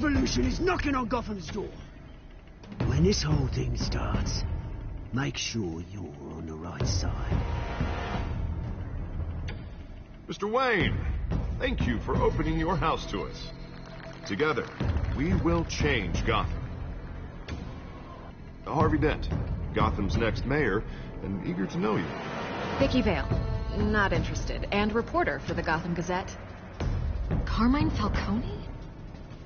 revolution is knocking on Gotham's door. When this whole thing starts, make sure you're on the right side. Mr. Wayne, thank you for opening your house to us. Together, we will change Gotham. Harvey Dent, Gotham's next mayor, and eager to know you. Vicky Vale, not interested, and reporter for the Gotham Gazette. Carmine Falcone?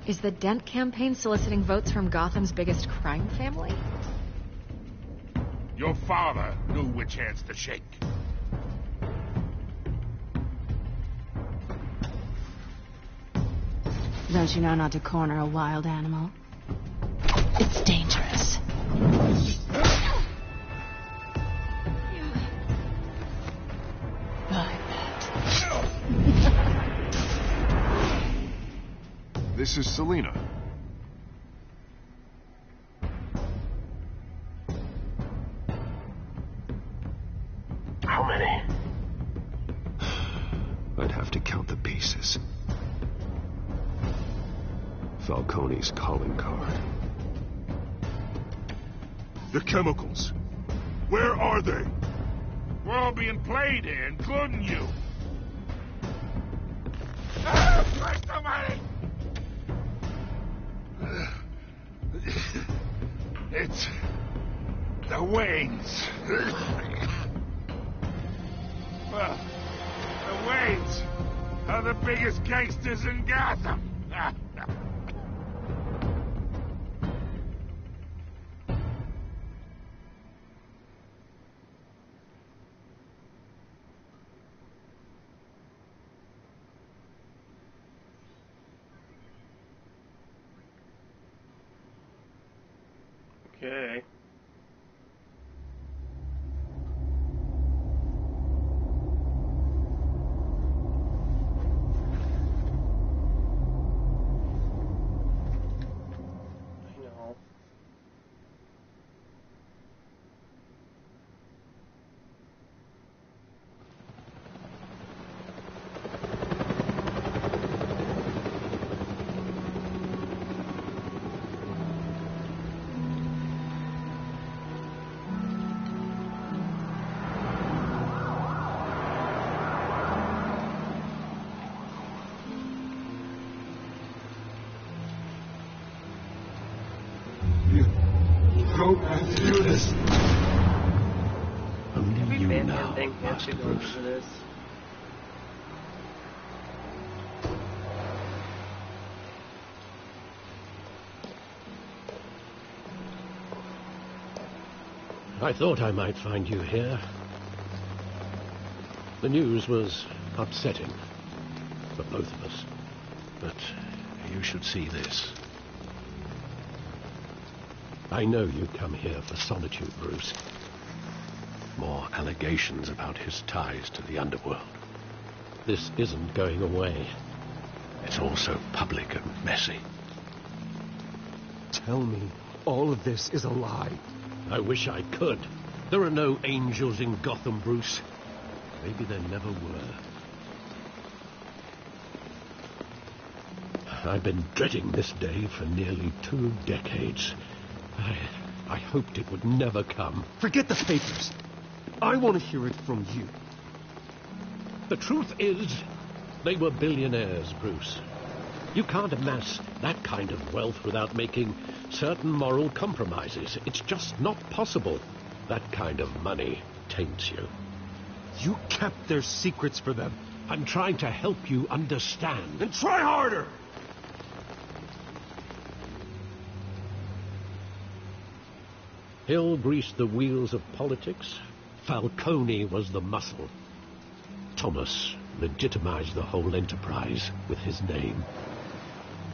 Is the Dent campaign soliciting votes from Gotham's biggest crime family? Your father knew which hands to shake. Don't you know not to corner a wild animal? It's dangerous. Bye, Matt. This is Selina. How many? I'd have to count the pieces. Falcone's calling card. The chemicals. Where are they? We're all being played here, including you. Where's somebody? It's the Waynes. Well, the Waynes are the biggest gangsters in Gotham. Okay. I know. Don't have to do this. Only Every you Batman now, thing has Master to go Bruce. into this. I thought I might find you here. The news was upsetting for both of us. But you should see this. I know you come here for solitude, Bruce. More allegations about his ties to the underworld. This isn't going away. It's all so public and messy. Tell me all of this is a lie. I wish I could. There are no angels in Gotham, Bruce. Maybe there never were. I've been dreading this day for nearly 2 decades. I hoped it would never come. Forget the papers. I want to hear it from you. The truth is, they were billionaires, Bruce. You can't amass that kind of wealth without making certain moral compromises. It's just not possible. That kind of money taints you. You kept their secrets for them. I'm trying to help you understand. Then try harder! Hill greased the wheels of politics. Falcone was the muscle. Thomas legitimized the whole enterprise with his name.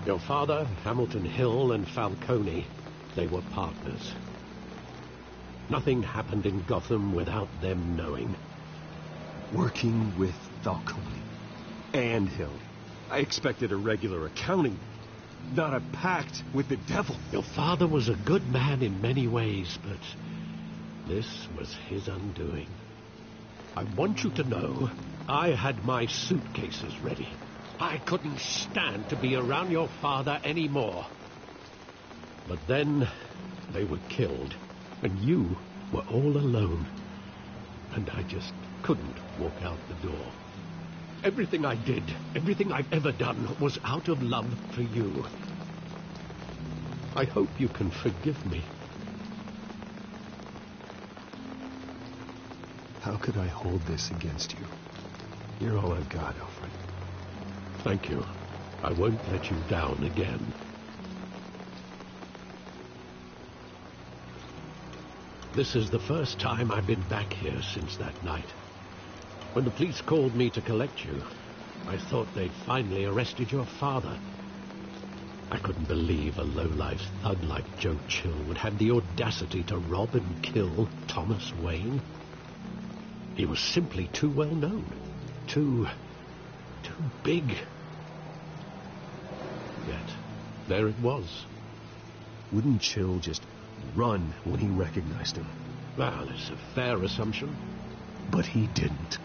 Your father, Hamilton Hill, and Falcone, they were partners. Nothing happened in Gotham without them knowing. Working with Falcone and Hill. I expected a regular accounting, not a pact with the devil. Your father was a good man in many ways, but this was his undoing. I want you to know I had my suitcases ready. I couldn't stand to be around your father anymore. But then they were killed, and you were all alone. And I just couldn't walk out the door. Everything I did, everything I've ever done, was out of love for you. I hope you can forgive me. How could I hold this against you? You're all I've got, Alfred. Thank you. I won't let you down again. This is the first time I've been back here since that night. When the police called me to collect you, I thought they'd finally arrested your father. I couldn't believe a low-life thug like Joe Chill would have the audacity to rob and kill Thomas Wayne. He was simply too well known. Too big. Yet, there it was. Wouldn't Chill just run when he recognized him? Well, it's a fair assumption. But he didn't.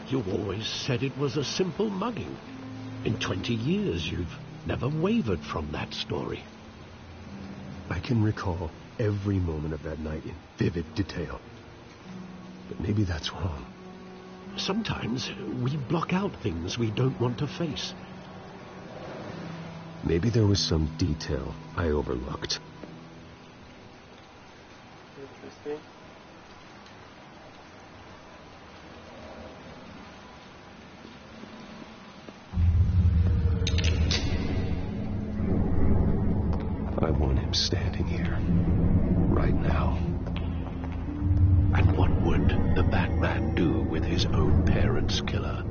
You always said it was a simple mugging. In 20 years, you've never wavered from that story. I can recall every moment of that night in vivid detail. But maybe that's wrong. Sometimes we block out things we don't want to face. Maybe there was some detail I overlooked. Interesting. I want him standing here, right now. And what would the Batman do with his own parents' killer?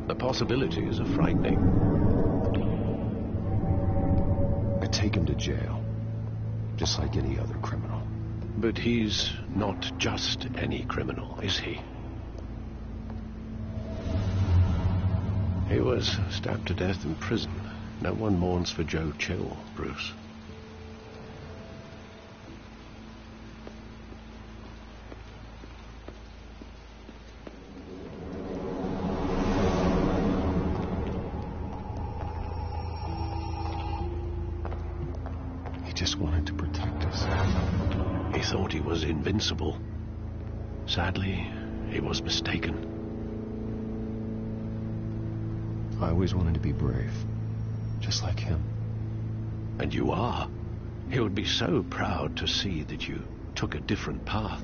The possibilities are frightening. I take him to jail, just like any other criminal. But he's not just any criminal, is he? He was stabbed to death in prison. No one mourns for Joe Chill, Bruce. He just wanted to protect us. He thought he was invincible. Sadly, he was mistaken. I always wanted to be brave, just like him. And you are. He would be so proud to see that you took a different path.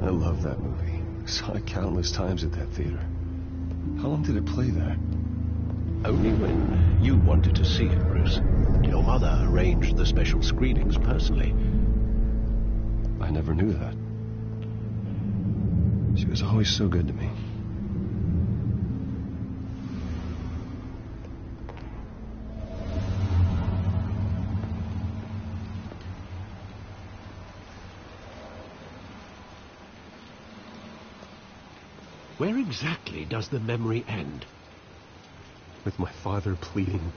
I love that movie. Saw it countless times at that theater. How long did it play there? Only when you wanted to see it, Bruce. Your mother arranged the special screenings personally. I never knew that. She was always so good to me. Where exactly does the memory end? With my father pleading,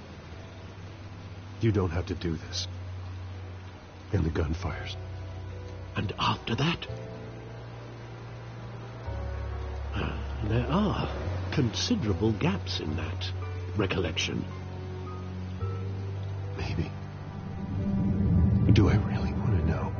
"You don't have to do this." And the gunfires. And after that? There are considerable gaps in that recollection. Maybe. Do I really want to know?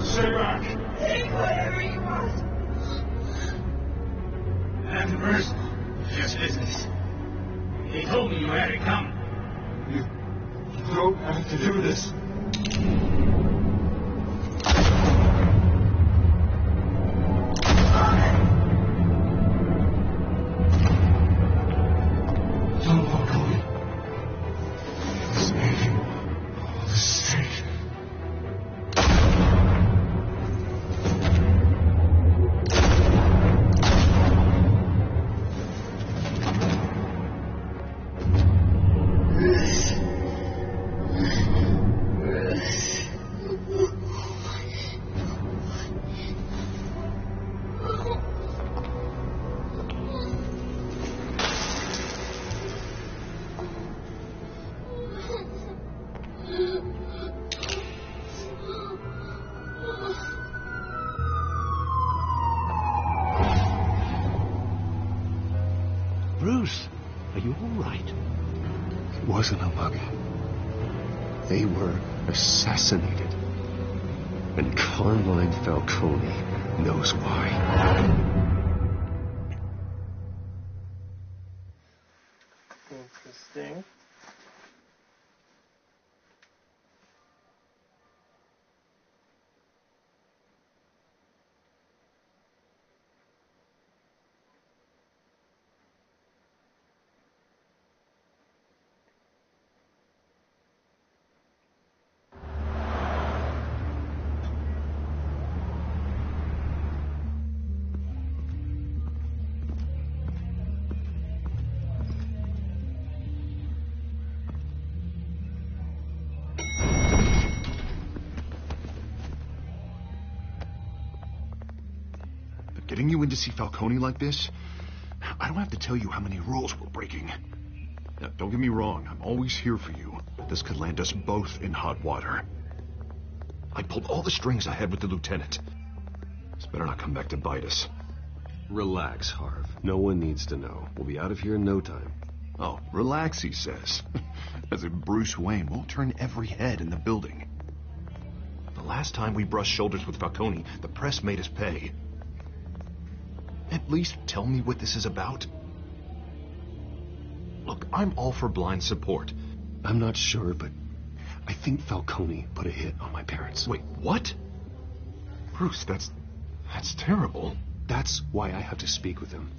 Stay back! Take whatever you want. And first, just business. He told me you had it coming. You don't have to do this. Don't walk away. Saving all the Bruce, are you all right? It wasn't a mug. They were assassinated. And Carmine Falcone knows why. Interesting. Getting you in to see Falcone like this? I don't have to tell you how many rules we're breaking. Now, don't get me wrong, I'm always here for you, but this could land us both in hot water. I pulled all the strings I had with the lieutenant. This better not come back to bite us. Relax, Harv. No one needs to know. We'll be out of here in no time. Oh, relax, he says. As if Bruce Wayne won't turn every head in the building. The last time we brushed shoulders with Falcone, the press made us pay. At least tell me what this is about. Look, I'm all for blind support. I'm not sure, but I think Falcone put a hit on my parents. Wait, what? Bruce, that's terrible. That's why I have to speak with him.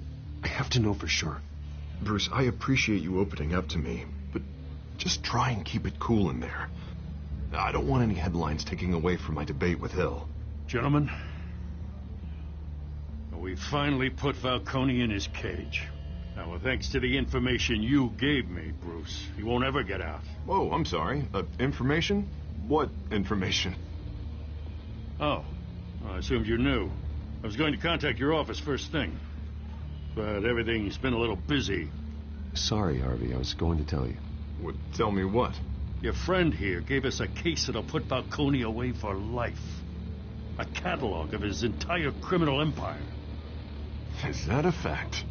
I have to know for sure. Bruce, I appreciate you opening up to me, but just try and keep it cool in there. I don't want any headlines taking away from my debate with Hill. Gentlemen, we finally put Falcone in his cage. Now, well, thanks to the information you gave me, Bruce, he won't ever get out. Whoa, I'm sorry. Information? What information? Oh, well, I assumed you knew. I was going to contact your office first thing, but everything's been a little busy. Sorry, Harvey. I was going to tell you. Well, tell me what? Your friend here gave us a case that'll put Falcone away for life. A catalog of his entire criminal empire. Is that a fact?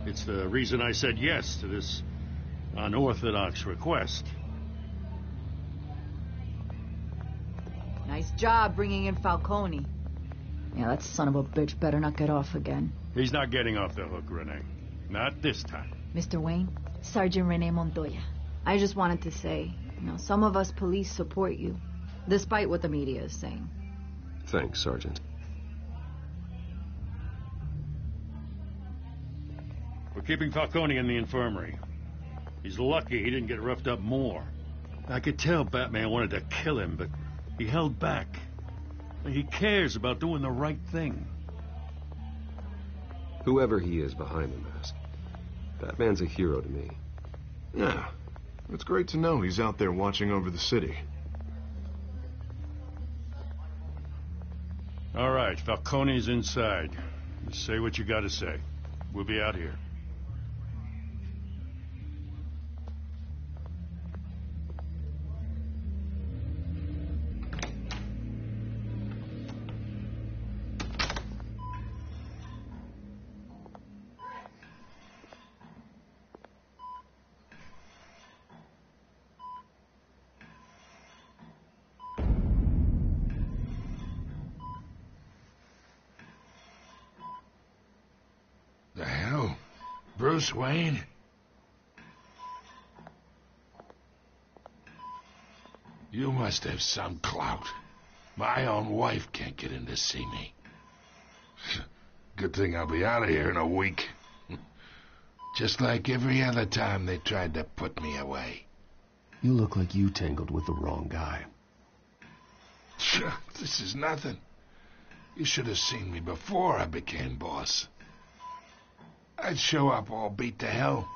It's the reason I said yes to this unorthodox request. Nice job bringing in Falcone. Yeah, that son of a bitch better not get off again. He's not getting off the hook, Renee. Not this time. Mr. Wayne, Sergeant Renee Montoya. I just wanted to say, some of us police support you, despite what the media is saying. Thanks, Sergeant. We're keeping Falcone in the infirmary. He's lucky he didn't get roughed up more. I could tell Batman wanted to kill him, but he held back. He cares about doing the right thing. Whoever he is behind the mask, Batman's a hero to me. Yeah, it's great to know he's out there watching over the city. All right, Falcone's inside. Say what you gotta say. We'll be out here. The hell? Bruce Wayne? You must have some clout. My own wife can't get in to see me. Good thing I'll be out of here in a week. Just like every other time they tried to put me away. You look like you tangled with the wrong guy. This is nothing. You should have seen me before I became boss. I'd show up all beat to hell.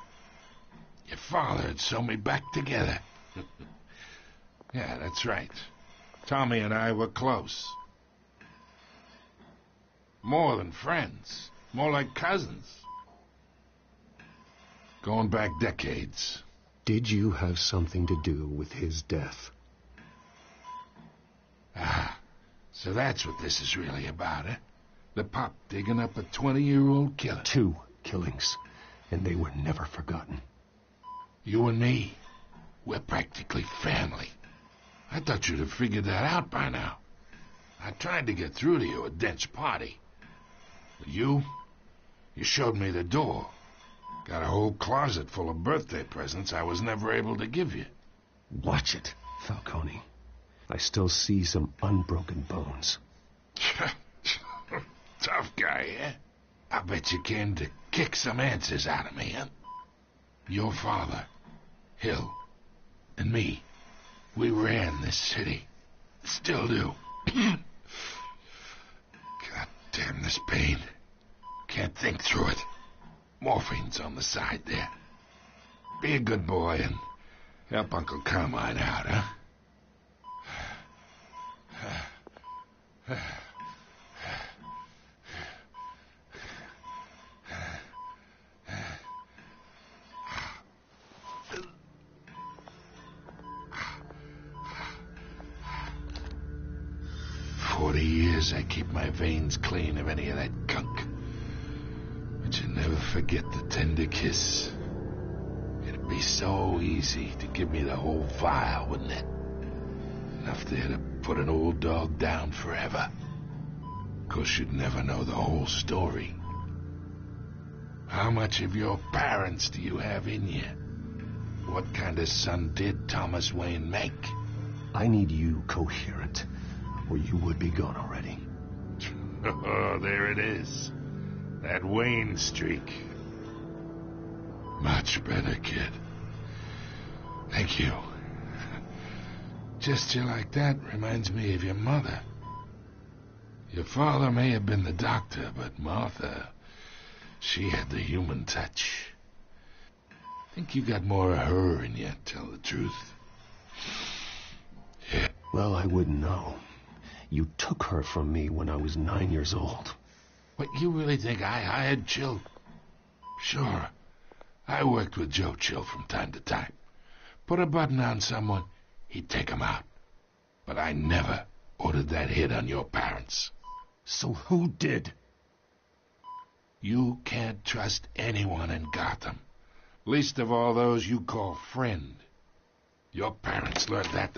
Your father'd sew me back together. Yeah, that's right. Tommy and I were close. More than friends. More like cousins. Going back decades. Did you have something to do with his death? Ah, so that's what this is really about, eh? The pop digging up a 20-year-old killer. 2 killings. and they were never forgotten. You and me, we're practically family. I thought you'd have figured that out by now. I tried to get through to you at Dent's party. But you showed me the door. Got a whole closet full of birthday presents I was never able to give you. Watch it, Falcone. I still see some unbroken bones. Tough guy, eh? I bet you came to kick some answers out of me, huh? Your father, Hill, and me, we ran this city. Still do. God damn this pain. Can't think through it. Morphine's on the side there. Be a good boy and help Uncle Carmine out, huh? 40 years I keep my veins clean of any of that gunk. But you never forget the tender kiss. It'd be so easy to give me the whole vial, wouldn't it? Enough there to put an old dog down forever. 'Course you'd never know the whole story. How much of your parents do you have in you? What kind of son did Thomas Wayne make? I need you coherent, or you would be gone already. Oh, there it is. That Wayne streak. Much better, kid. Thank you. Gesture like that reminds me of your mother. Your father may have been the doctor, but Martha, she had the human touch. Think you got more of her in you, tell the truth. Yeah. Well, I wouldn't know. You took her from me when I was 9 years old. What, you really think I hired Chill? Sure. I worked with Joe Chill from time to time. Put a button on someone, he'd take 'em out. But I never ordered that hit on your parents. So who did? You can't trust anyone in Gotham. Least of all those you call friend. Your parents learned that.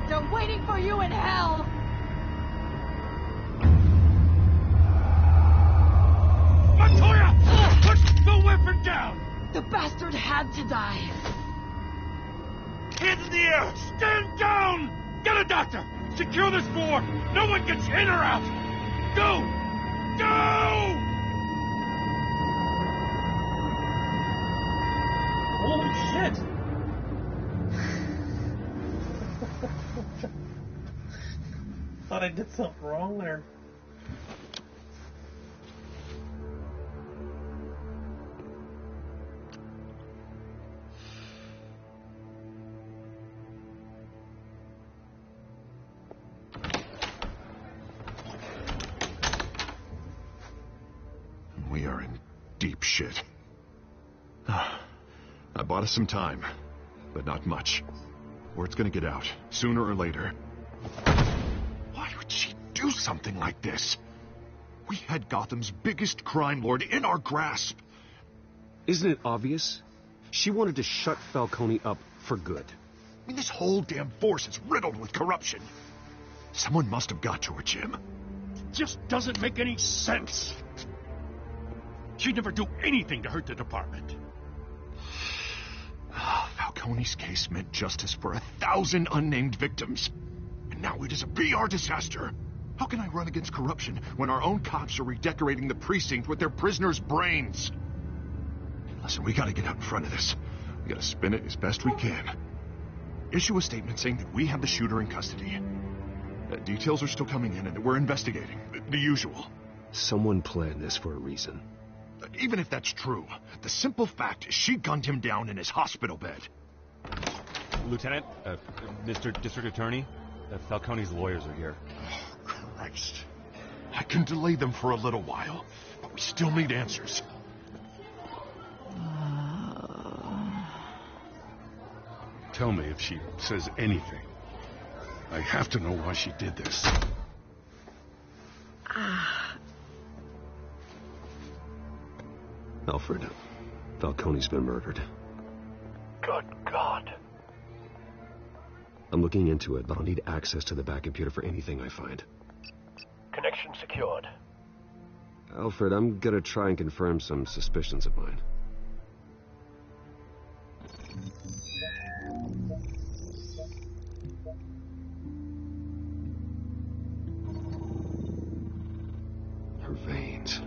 They're waiting for you in hell! Montoya! Put the weapon down! The bastard had to die. Hands in the air! Stand down! Get a doctor! Secure this floor! No one gets in or out! Go! Go! Holy shit! Thought I did something wrong there. We are in deep shit. I bought us some time, but not much. Word's gonna get out, sooner or later. Why would she do something like this? We had Gotham's biggest crime lord in our grasp. Isn't it obvious? She wanted to shut Falcone up for good. I mean, this whole damn force is riddled with corruption. Someone must have got to her, Jim. It just doesn't make any sense. She'd never do anything to hurt the department. Falcone's case meant justice for 1,000 unnamed victims. And now it is a PR disaster. How can I run against corruption when our own cops are redecorating the precinct with their prisoners' brains? Listen, we gotta get out in front of this. We gotta spin it as best we can. Issue a statement saying that we have the shooter in custody. Details are still coming in and that we're investigating. The usual. Someone planned this for a reason. Even if that's true, the simple fact is she gunned him down in his hospital bed. Lieutenant, Mr. District Attorney, Falcone's lawyers are here. Oh, Christ. I can delay them for a little while, but we still need answers. Tell me if she says anything. I have to know why she did this. Alfred, Falcone's been murdered. Good God. I'm looking into it, but I'll need access to the back computer for anything I find. Connection secured. Alfred, I'm gonna try and confirm some suspicions of mine. Her veins,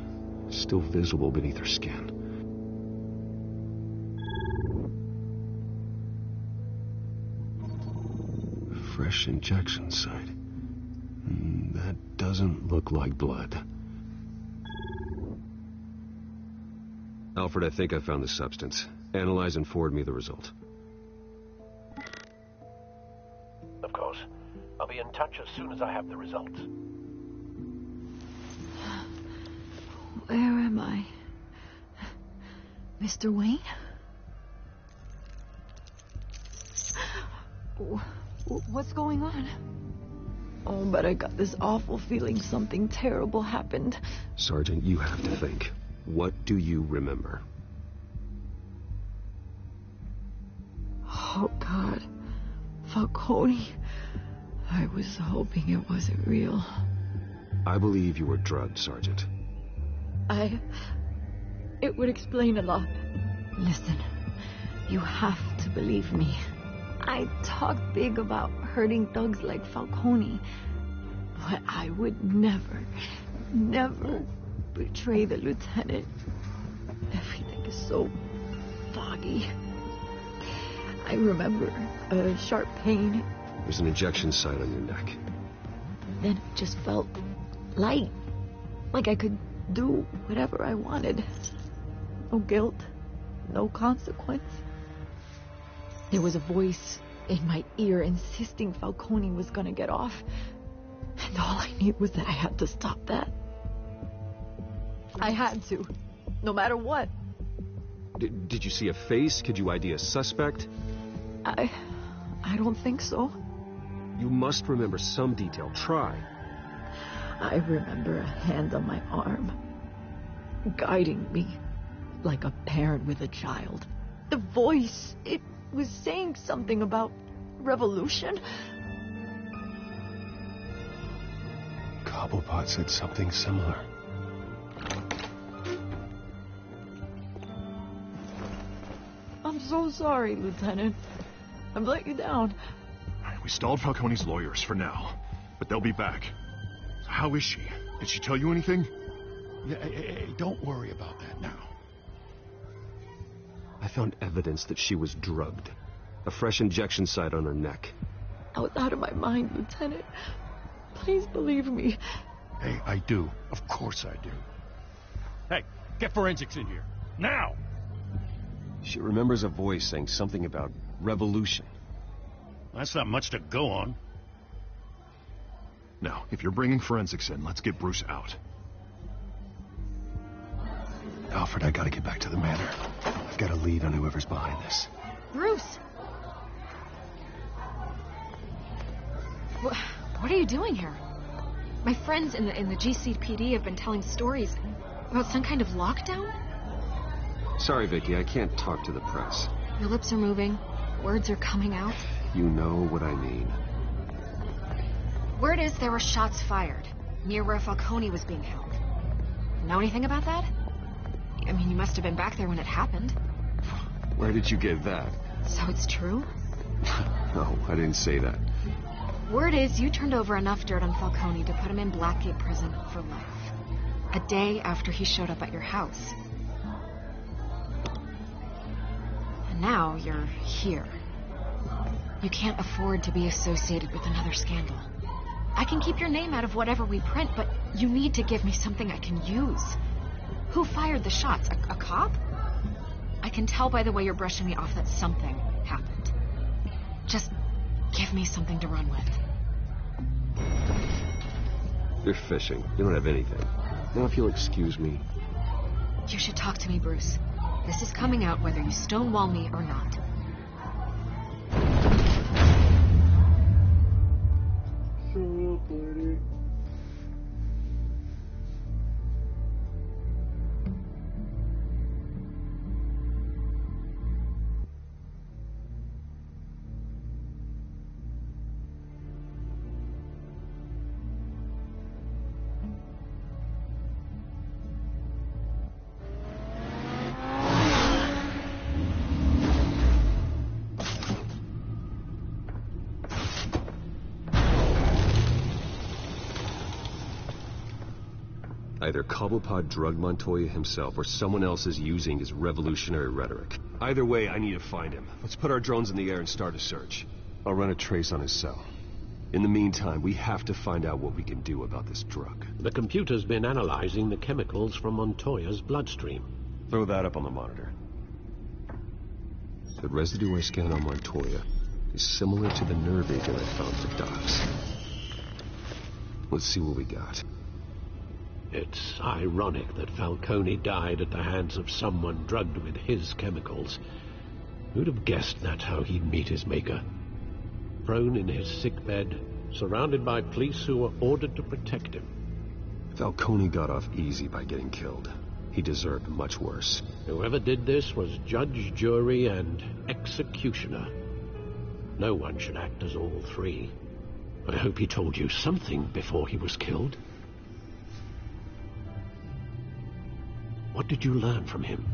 still visible beneath her skin. Fresh injection site. That doesn't look like blood. Alfred, I think I found the substance. Analyze and forward me the result. Of course. I'll be in touch as soon as I have the results. Where am I? Mr. Wayne? What's going on? Oh, but I got this awful feeling something terrible happened. Sergeant, you have to think. What do you remember? Oh, God. Falcone. I was hoping it wasn't real. I believe you were drugged, Sergeant. It would explain a lot. Listen, you have to believe me. I talk big about hurting thugs like Falcone, but I would never betray the lieutenant. Everything is so foggy. I remember a sharp pain. There's an injection site on your neck. Then it just felt light, like I could do whatever I wanted. No guilt, no consequence. There was a voice in my ear insisting Falcone was gonna get off. And all I knew was that I had to stop that. I had to, no matter what. Did you see a face? Could you ID a suspect? I don't think so. You must remember some detail. Try. I remember a hand on my arm, guiding me like a parent with a child. The voice, it was saying something about revolution. Cobblepot said something similar. I'm so sorry, Lieutenant. I've let you down. We stalled Falcone's lawyers for now, but they'll be back. How is she? Did she tell you anything? Yeah, hey, don't worry about that now. I found evidence that she was drugged. A fresh injection site on her neck. I was out of my mind, Lieutenant. Please believe me. Hey, I do. Of course I do. Hey, get forensics in here. Now! She remembers a voice saying something about revolution. That's not much to go on. Now, if you're bringing forensics in, let's get Bruce out. Alfred, I gotta get back to the manor. I've got a lead on whoever's behind this. Bruce! What are you doing here? My friends in the GCPD have been telling stories about some kind of lockdown? Sorry, Vicky, I can't talk to the press. Your lips are moving. Words are coming out. You know what I mean. Word is there were shots fired near where Falcone was being held. Know anything about that? I mean, you must have been back there when it happened. Where did you get that? So it's true? No, I didn't say that. Word is you turned over enough dirt on Falcone to put him in Blackgate Prison for life. A day after he showed up at your house. And now you're here. You can't afford to be associated with another scandal. I can keep your name out of whatever we print, but you need to give me something I can use. Who fired the shots? A cop? I can tell by the way you're brushing me off that something happened. Just give me something to run with. You're fishing. You don't have anything. Now, if you'll excuse me. You should talk to me, Bruce. This is coming out whether you stonewall me or not. Either Cobblepot drugged Montoya himself, or someone else is using his revolutionary rhetoric. Either way, I need to find him. Let's put our drones in the air and start a search. I'll run a trace on his cell. In the meantime, we have to find out what we can do about this drug. The computer's been analyzing the chemicals from Montoya's bloodstream. Throw that up on the monitor. The residue I scanned on Montoya is similar to the nerve agent I found for Docs. Let's see what we got. It's ironic that Falcone died at the hands of someone drugged with his chemicals. Who'd have guessed that's how he'd meet his maker? Prone in his sickbed, surrounded by police who were ordered to protect him. Falcone got off easy by getting killed. He deserved much worse. Whoever did this was judge, jury, and executioner. No one should act as all three. I hope he told you something before he was killed. What did you learn from him?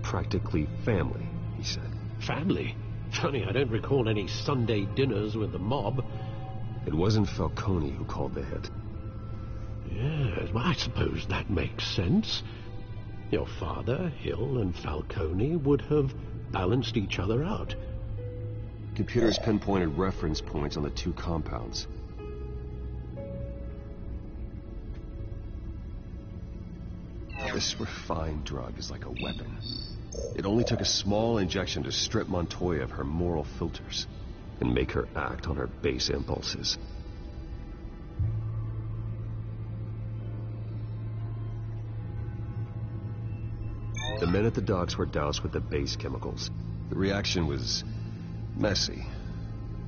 Practically family, he said. Family? Funny, I don't recall any Sunday dinners with the mob. It wasn't Falcone who called the hit. Yes, well, I suppose that makes sense. Your father, Hill, and Falcone would have balanced each other out. Computers pinpointed reference points on the two compounds. This refined drug is like a weapon. It only took a small injection to strip Montoya of her moral filters and make her act on her base impulses. The men at the docks were doused with the base chemicals. The reaction was messy.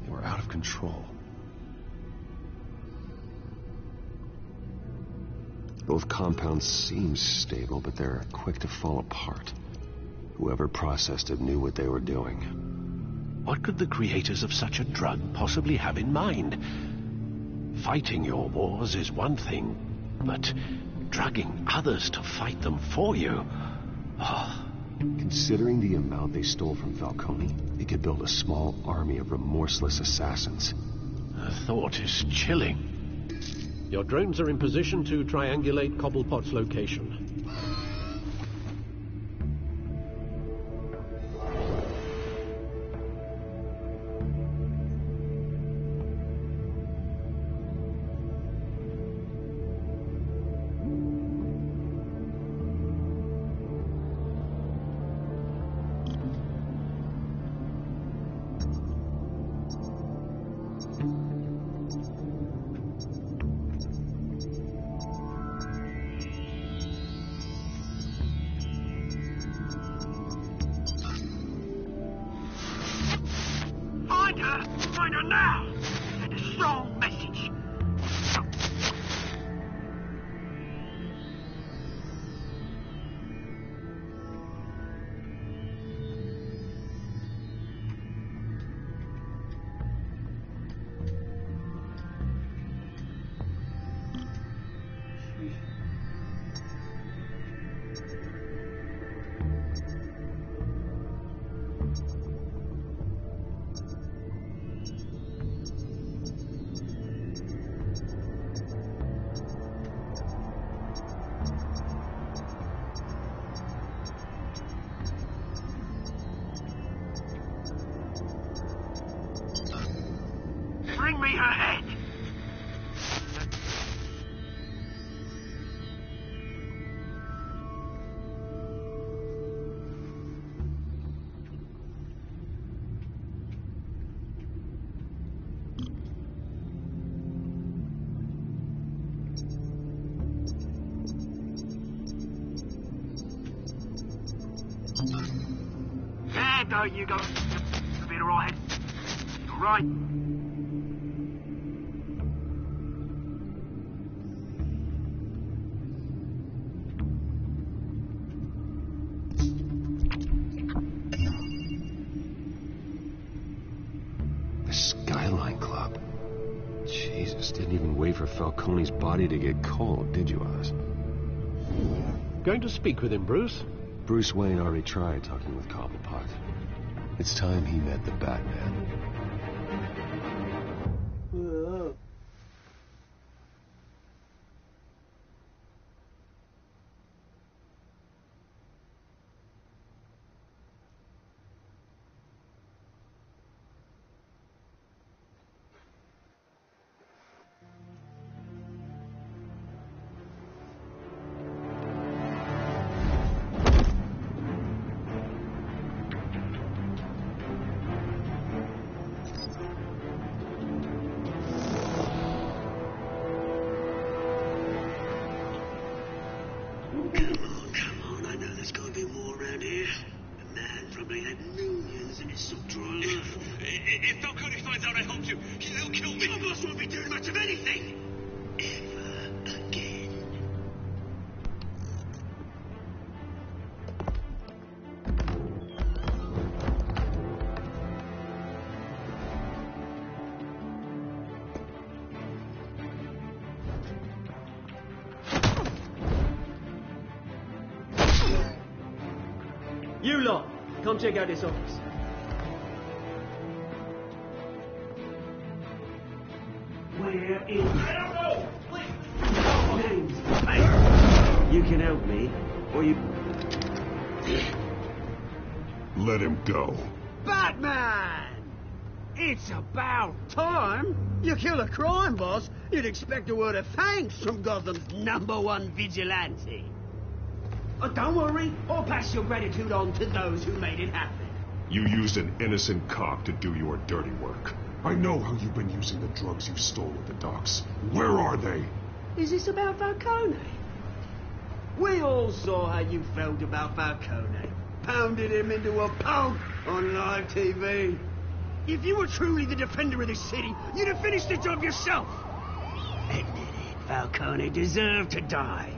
They were out of control. Both compounds seem stable, but they're quick to fall apart. Whoever processed it knew what they were doing. What could the creators of such a drug possibly have in mind? Fighting your wars is one thing, but drugging others to fight them for you... Oh. Considering the amount they stole from Falcone, they could build a small army of remorseless assassins. The thought is chilling. Your drones are in position to triangulate Cobblepot's location. Find her now! Send a strong message. Bring me her head! There you go. You'll be alright. You're right. The Skyline Club. Jesus, didn't even wait for Falcone's body to get cold, did you, Oz? Going to speak with him, Bruce? Bruce Wayne already tried talking with Cobblepot. It's time he met the Batman. So drunk. If Falcone finds out I helped you, he'll kill me. Your boss won't be doing much of anything. Ever again. You lot, come check out this office. We're in. Names. Hey, you can help me, or you... Let him go. Batman! It's about time. You kill a crime boss, you'd expect a word of thanks from Gotham's #1 vigilante. Oh, don't worry, I'll pass your gratitude on to those who made it happen. You used an innocent cop to do your dirty work. I know how you've been using the drugs you stole at the docks. Where are they? Is this about Falcone? We all saw how you felt about Falcone. Pounded him into a pulp on live TV. If you were truly the defender of this city, you'd have finished the job yourself. Admit it, Falcone deserved to die.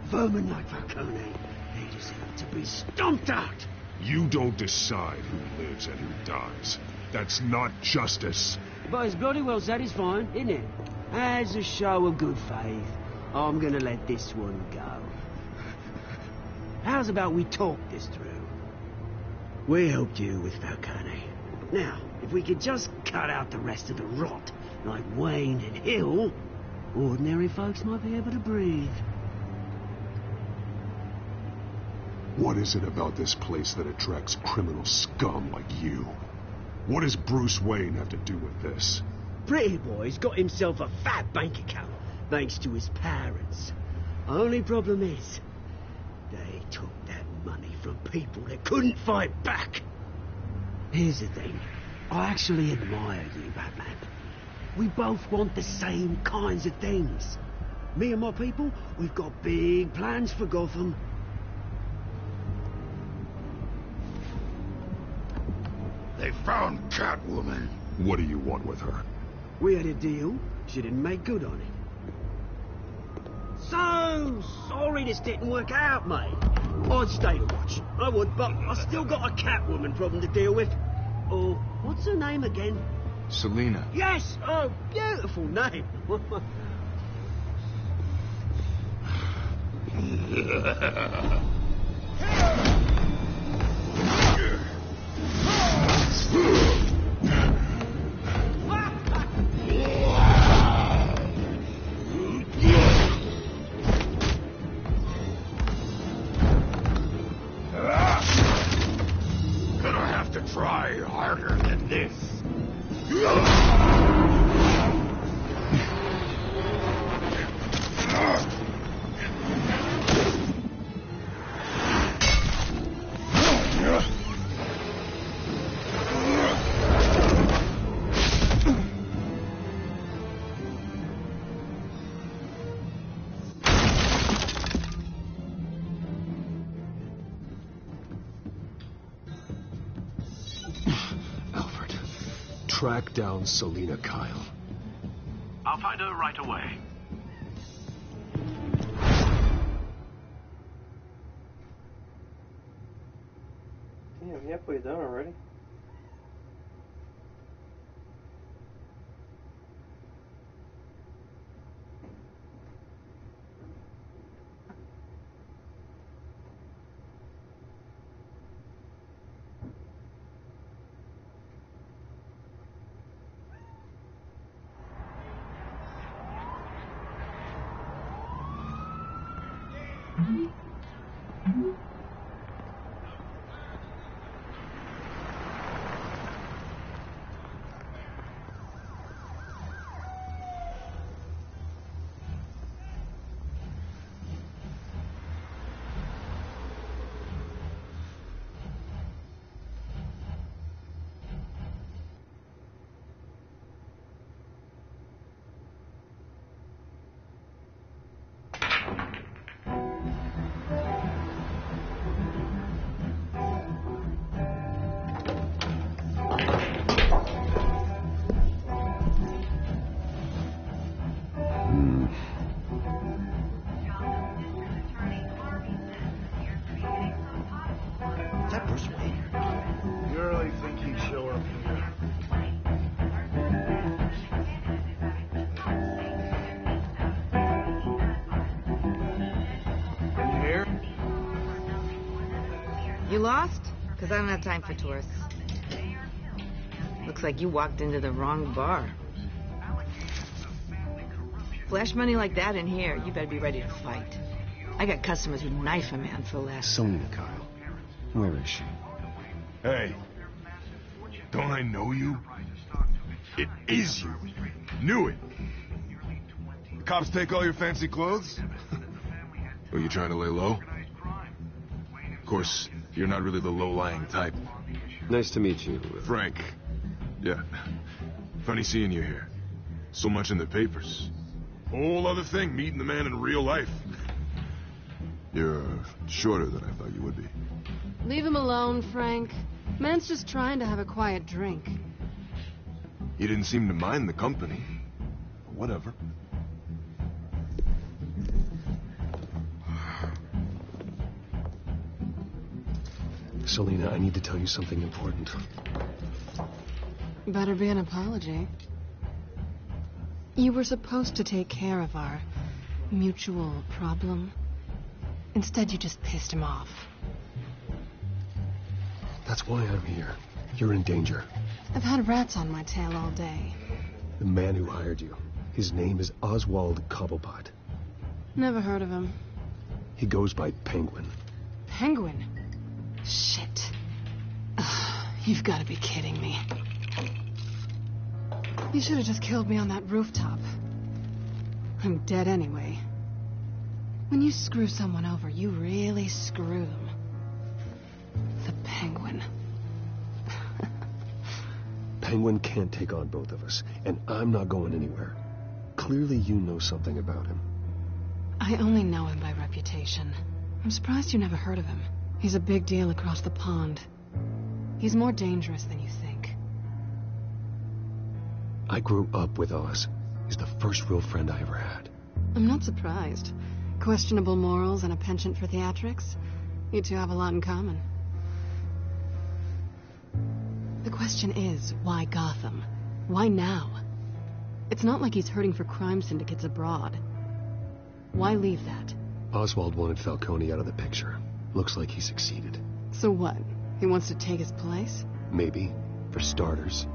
Vermin like Falcone, they deserve to be stomped out. You don't decide who lives and who dies. That's not justice. But it's bloody well satisfying, isn't it? As a show of good faith, I'm gonna let this one go. How's about we talk this through? We helped you with Falcone. Now, if we could just cut out the rest of the rot, like Wayne and Hill, ordinary folks might be able to breathe. What is it about this place that attracts criminal scum like you? What does Bruce Wayne have to do with this? Pretty Boy's got himself a fat bank account, thanks to his parents. Only problem is, they took that money from people that couldn't fight back. Here's the thing. I actually admire you, Batman. We both want the same kinds of things. Me and my people, we've got big plans for Gotham. They found Catwoman. What do you want with her? We had a deal. She didn't make good on it. So sorry this didn't work out, mate. I'd stay to watch. I would, but I still got a Catwoman problem to deal with. Oh, what's her name again? Selina. Yes! Oh, beautiful name. Gonna have to try harder than this. Alfred, track down Selina Kyle. I'll find her right away. Damn, halfway done already. Is that Bruce Wayne? You really think he'd show up here? You here? You lost? Because I don't have time for tourists. Looks like you walked into the wrong bar. Flash money like that in here, you better be ready to fight. I got customers who'd knife a man for less. Selena, Kyle. Where is she? Hey, don't I know you? It is you. Knew it. The cops take all your fancy clothes? Are you trying to lay low? Of course, you're not really the low-lying type. Nice to meet you. Frank. Yeah. Funny seeing you here. So much in the papers. Whole other thing, meeting the man in real life. You're shorter than I thought you would be. Leave him alone, Frank. Man's just trying to have a quiet drink. He didn't seem to mind the company. Whatever. Selena, I need to tell you something important. Better be an apology. You were supposed to take care of our mutual problem. Instead, you just pissed him off. That's why I'm here. You're in danger. I've had rats on my tail all day. The man who hired you, his name is Oswald Cobblepot. Never heard of him. He goes by Penguin. Penguin? Shit. Ugh, you've got to be kidding me. You should have just killed me on that rooftop. I'm dead anyway. When you screw someone over, you really screw them. The Penguin. Penguin can't take on both of us, and I'm not going anywhere. Clearly you know something about him. I only know him by reputation. I'm surprised you never heard of him. He's a big deal across the pond. He's more dangerous than you think. I grew up with Oz. He's the first real friend I ever had. I'm not surprised. Questionable morals and a penchant for theatrics. You two have a lot in common. The question is, why Gotham? Why now? It's not like he's hurting for crime syndicates abroad. Why leave that? Oswald wanted Falcone out of the picture. Looks like he succeeded. So what? He wants to take his place? Maybe. For starters.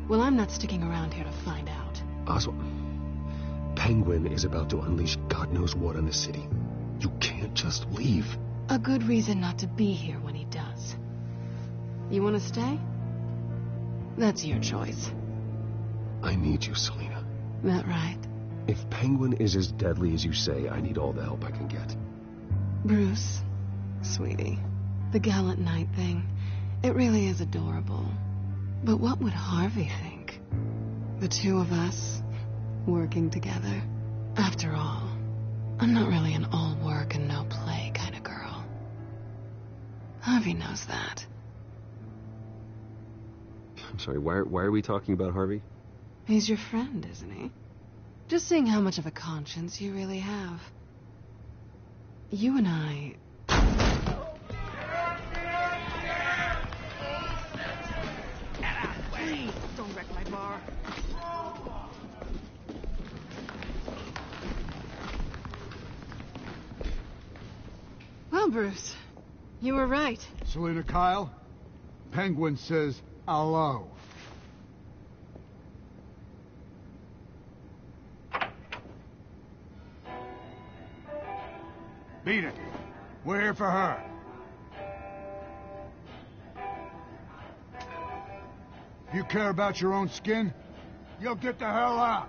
Well, I'm not sticking around here to find out. Oswald... Penguin is about to unleash God knows what on the city. You can't just leave. A good reason not to be here when he does. You want to stay? That's your choice. I need you, Selena. That right? If Penguin is as deadly as you say, I need all the help I can get. Bruce, sweetie, the gallant knight thing, it really is adorable. But what would Harvey think? The two of us, working together. After all, I'm not really an all work and no play kind of girl. Harvey knows that. I'm sorry, why are we talking about Harvey? He's your friend, isn't he? Just seeing how much of a conscience you really have. You and I... Please, don't wreck my bar. Well, Bruce, you were right. Selena Kyle, Penguin says hello. Beat it. We're here for her. If you care about your own skin, you'll get the hell out.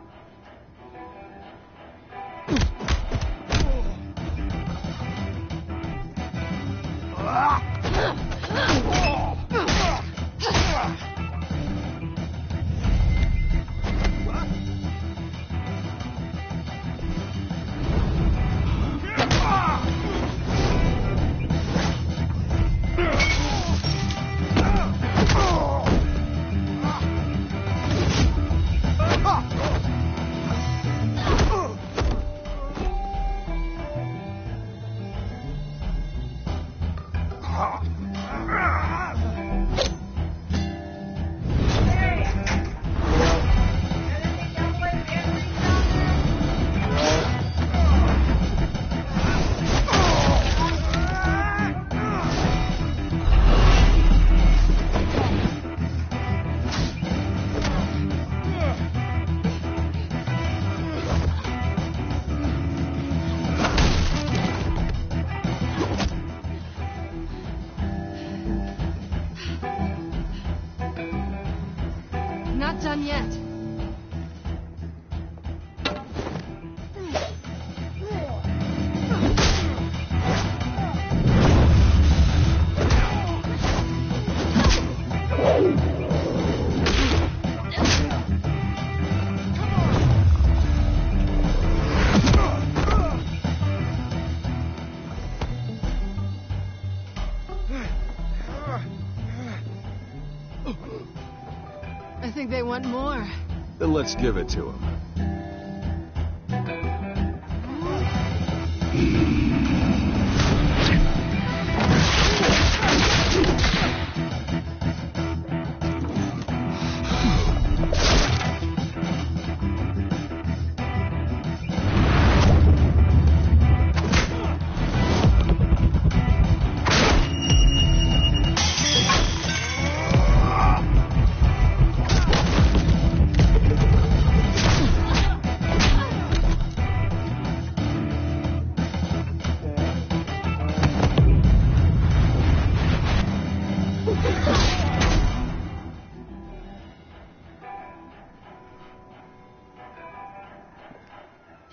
Let's give it to him.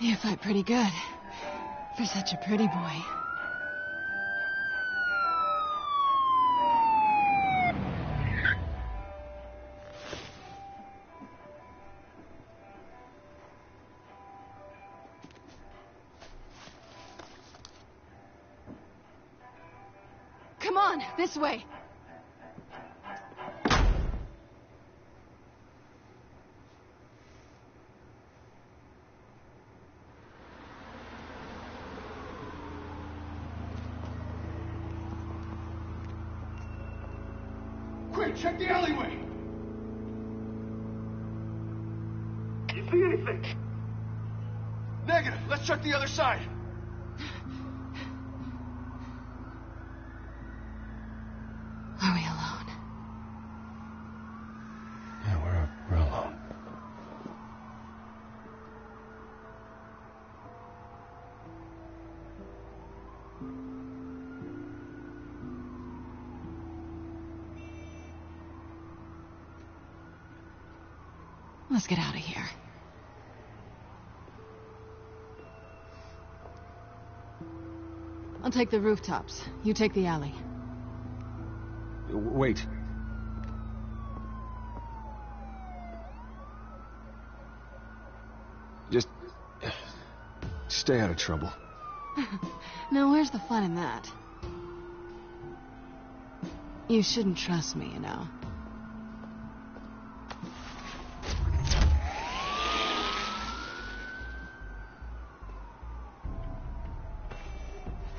You fight pretty good. For such a pretty boy. Come on, this way. Quick, check the alleyway! You see anything? Negative. Let's check the other side. Are we alone? Yeah, we're alone. Let's get out of here. I'll take the rooftops. You take the alley. Wait. Just stay out of trouble. Now, where's the fun in that? You shouldn't trust me, you know.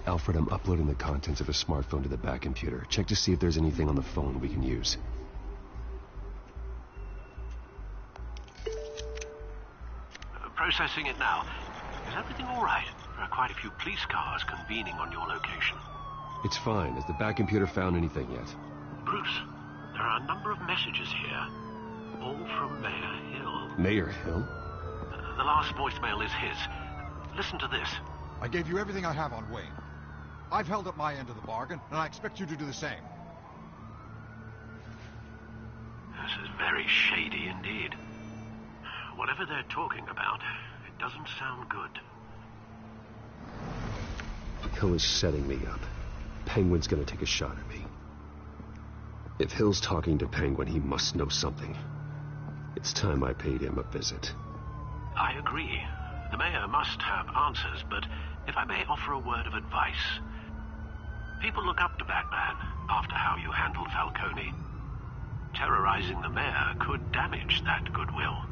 Alfred, I'm uploading the contents of a smartphone to the back computer. Check to see if there's anything on the phone we can use. Processing it now. Is everything all right? There are quite a few police cars convening on your location. It's fine. Has the back computer found anything yet? Bruce, there are a number of messages here. All from Mayor Hill. Mayor Hill? The last voicemail is his. Listen to this. I gave you everything I have on Wayne. I've held up my end of the bargain, and I expect you to do the same. This is very shady indeed. Whatever they're talking about, it doesn't sound good. Hill is setting me up. Penguin's gonna take a shot at me. If Hill's talking to Penguin, he must know something. It's time I paid him a visit. I agree. The mayor must have answers, but if I may offer a word of advice. People look up to Batman after how you handled Falcone. Terrorizing the mayor could damage that goodwill.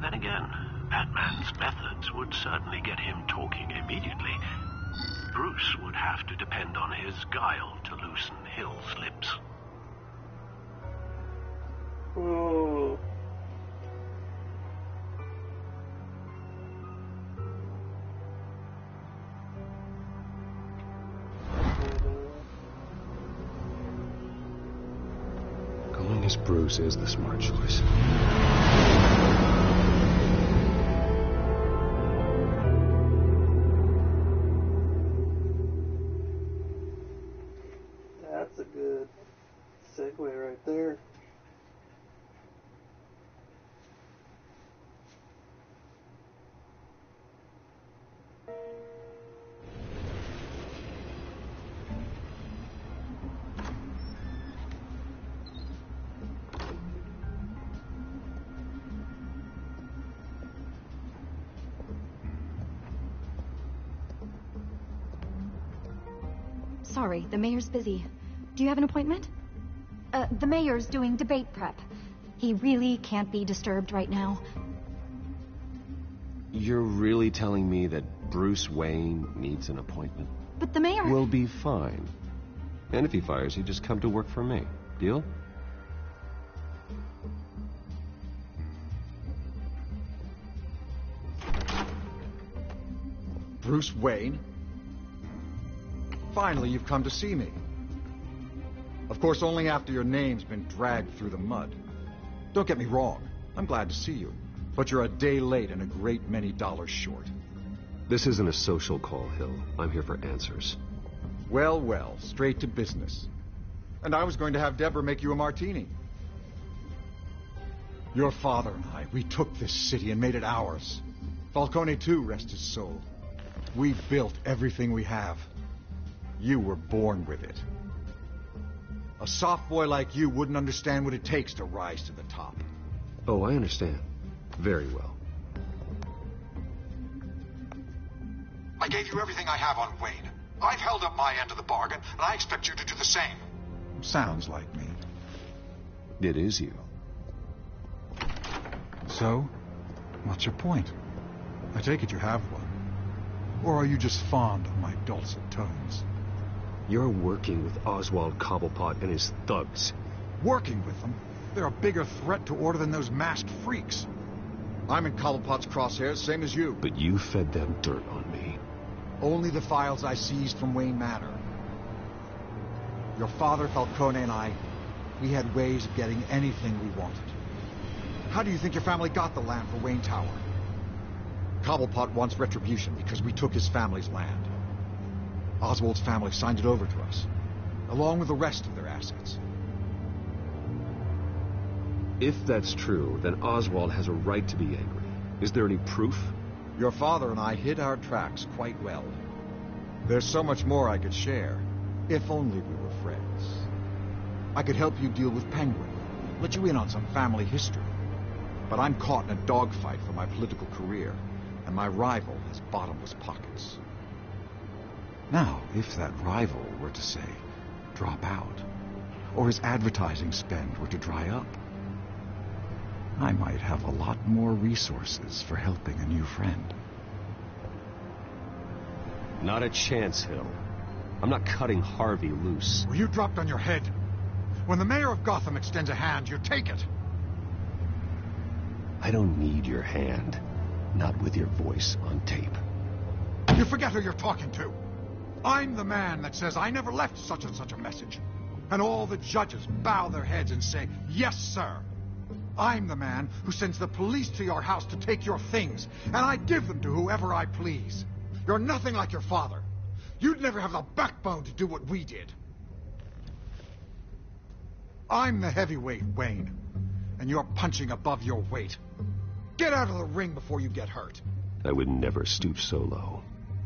Then again, Batman's methods would certainly get him talking immediately. Bruce would have to depend on his guile to loosen Hill's lips. Oh. Going as Bruce is the smart choice. That's a good segue right there. Sorry, the mayor's busy. Do you have an appointment? The mayor's doing debate prep. He really can't be disturbed right now. you're really telling me that Bruce Wayne needs an appointment? But the mayor... We'll be fine. And if he fires you, just come to work for me. Deal? Bruce Wayne? Finally, you've come to see me. Of course, only after your name's been dragged through the mud. Don't get me wrong. I'm glad to see you. But you're a day late and a great many dollars short. This isn't a social call, Hill. I'm here for answers. Well, well, straight to business. And I was going to have Deborah make you a martini. Your father and I, we took this city and made it ours. Falcone, too, rest his soul. We built everything we have. You were born with it. A soft boy like you wouldn't understand what it takes to rise to the top. Oh, I understand. Very well. I gave you everything I have on Wayne. I've held up my end of the bargain, and I expect you to do the same. Sounds like me. It is you. So, what's your point? I take it you have one. Or are you just fond of my dulcet tones? You're working with Oswald Cobblepot and his thugs. Working with them? They're a bigger threat to order than those masked freaks. I'm in Cobblepot's crosshairs, same as you. But you fed them dirt on me. Only the files I seized from Wayne Manor. Your father, Falcone, and I, we had ways of getting anything we wanted. How do you think your family got the land for Wayne Tower? Cobblepot wants retribution because we took his family's land. Oswald's family signed it over to us, along with the rest of their assets. If that's true, then Oswald has a right to be angry. Is there any proof? Your father and I hid our tracks quite well. There's so much more I could share, if only we were friends. I could help you deal with Penguin, let you in on some family history. But I'm caught in a dogfight for my political career, and my rival has bottomless pockets. Now, if that rival were to, say, drop out, or his advertising spend were to dry up, I might have a lot more resources for helping a new friend. Not a chance, Hill. I'm not cutting Harvey loose. Well, you dropped on your head. When the mayor of Gotham extends a hand, you take it. I don't need your hand. Not with your voice on tape. You forget who you're talking to. I'm the man that says I never left such and such a message. And all the judges bow their heads and say, yes, sir. I'm the man who sends the police to your house to take your things, and I give them to whoever I please. You're nothing like your father. You'd never have the backbone to do what we did. I'm the heavyweight, Wayne, and you're punching above your weight. Get out of the ring before you get hurt. I would never stoop so low.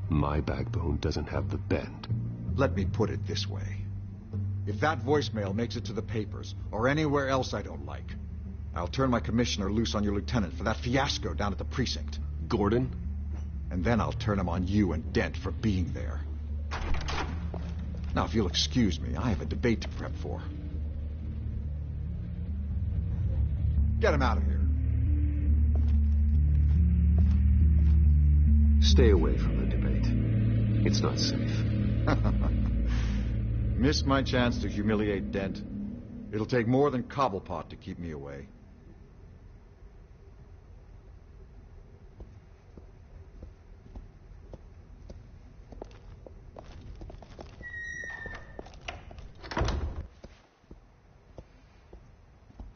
My backbone doesn't have the bend. Let me put it this way. If that voicemail makes it to the papers, or anywhere else I don't like, I'll turn my commissioner loose on your lieutenant for that fiasco down at the precinct. Gordon? And then I'll turn him on you and Dent for being there. Now, if you'll excuse me, I have a debate to prep for. Get him out of here. Stay away from the debate. It's not safe. Missed my chance to humiliate Dent. It'll take more than Cobblepot to keep me away.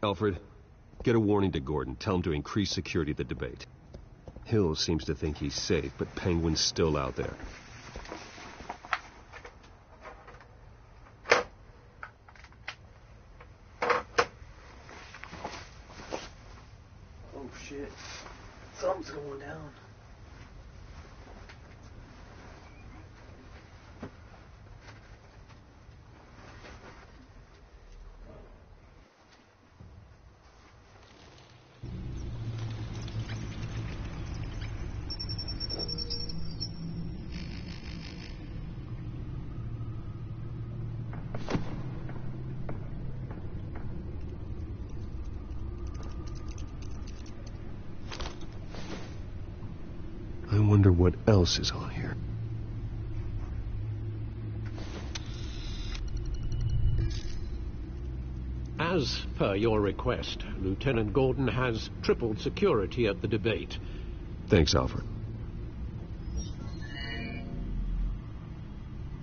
Alfred, get a warning to Gordon. Tell him to increase security at the debate. Hill seems to think he's safe, but Penguin's still out there. Oh shit. Something's going down. wonder what else is on here. As per your request, Lieutenant Gordon has tripled security at the debate. Thanks, Alfred.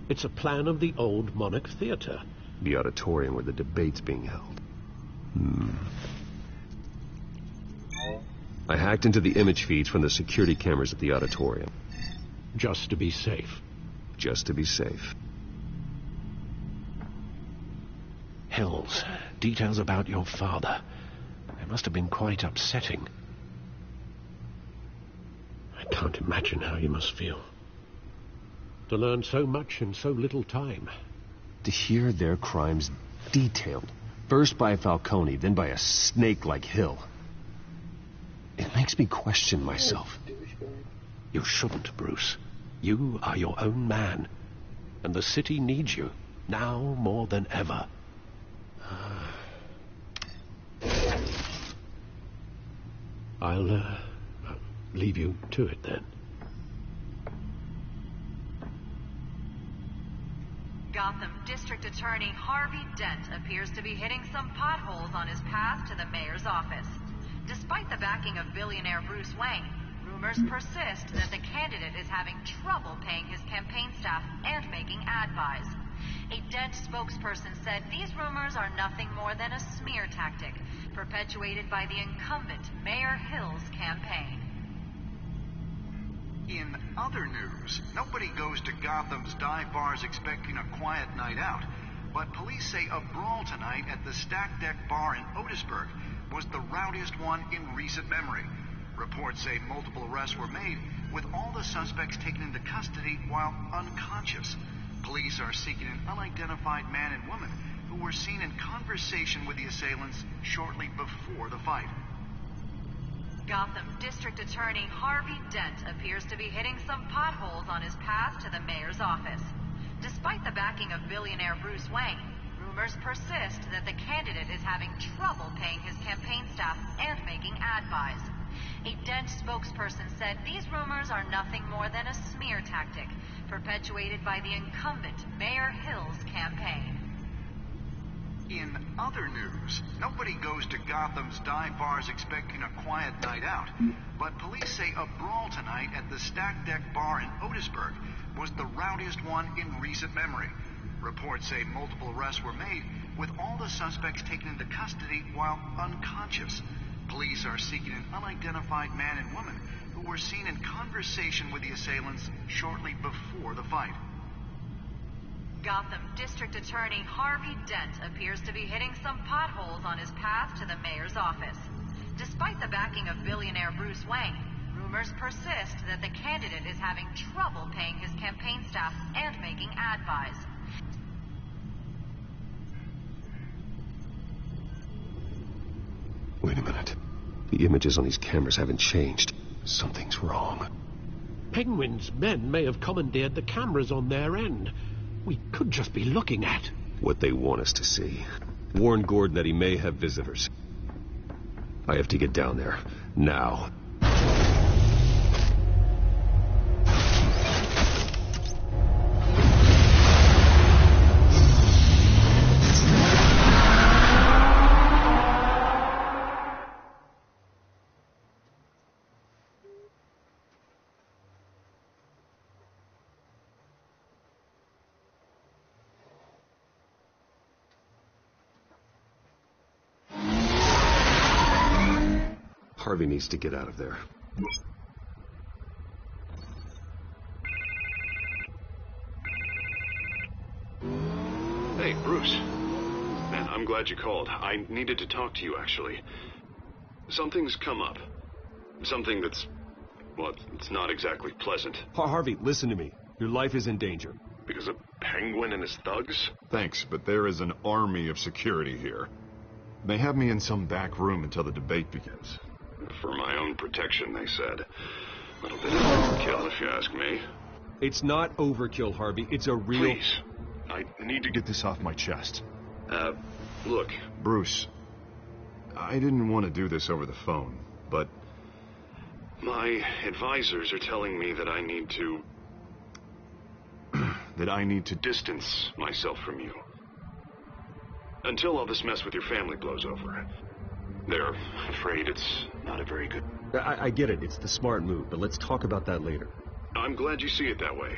It's a plan of the old Monarch Theater. The auditorium where the debate's being held. I hacked into the image feeds from the security cameras at the auditorium. Just to be safe. Just to be safe. Hills, details about your father. They must have been quite upsetting. I can't imagine how you must feel. To learn so much in so little time. To hear their crimes detailed, first by Falcone, then by a snake like Hill. It makes me question myself. You shouldn't, Bruce. You are your own man. And the city needs you, now more than ever. I'll leave you to it then. Gotham District Attorney Harvey Dent appears to be hitting some potholes on his path to the mayor's office. Despite the backing of billionaire Bruce Wayne, rumors persist that the candidate is having trouble paying his campaign staff and making ad buys. A Dent spokesperson said these rumors are nothing more than a smear tactic perpetuated by the incumbent Mayor Hill's campaign. In other news, nobody goes to Gotham's dive bars expecting a quiet night out, but police say a brawl tonight at the Stack Deck Bar in Otisburg was the rowdiest one in recent memory. Reports say multiple arrests were made, with all the suspects taken into custody while unconscious. Police are seeking an unidentified man and woman who were seen in conversation with the assailants shortly before the fight. Gotham District Attorney Harvey Dent appears to be hitting some potholes on his path to the mayor's office. Despite the backing of billionaire Bruce Wayne, rumors persist that the candidate is having trouble paying his campaign staff and making ad buys. A Dent spokesperson said these rumors are nothing more than a smear tactic perpetuated by the incumbent Mayor Hill's campaign. In other news, nobody goes to Gotham's dive bars expecting a quiet night out, but police say a brawl tonight at the Stack Deck Bar in Otisburg was the rowdiest one in recent memory. Reports say multiple arrests were made, with all the suspects taken into custody while unconscious. Police are seeking an unidentified man and woman who were seen in conversation with the assailants shortly before the fight. Gotham District Attorney Harvey Dent appears to be hitting some potholes on his path to the mayor's office. Despite the backing of billionaire Bruce Wayne, rumors persist that the candidate is having trouble paying his campaign staff and making ad buys. Wait a minute. The images on these cameras haven't changed. Something's wrong. Penguin's men may have commandeered the cameras on their end. We could just be looking at what they want us to see. Warn Gordon that he may have visitors. I have to get down there. Now. Harvey needs to get out of there. Hey, Bruce. Man, I'm glad you called. I needed to talk to you, actually. Something's come up. Something that's... well, it's not exactly pleasant. Harvey, listen to me. Your life is in danger. Because of Penguin and his thugs? Thanks, but there is an army of security here. They have me in some back room until the debate begins. For my own protection, they said. A little bit of overkill, if you ask me. It's not overkill, Harvey. It's a real... Please. I need to get this off my chest. Look. Bruce, I didn't want to do this over the phone, but... My advisors are telling me that I need to... that I need to distance myself from you. Until all this mess with your family blows over. They're afraid it's not a very good... I get it. It's the smart move, but let's talk about that later. I'm glad you see it that way.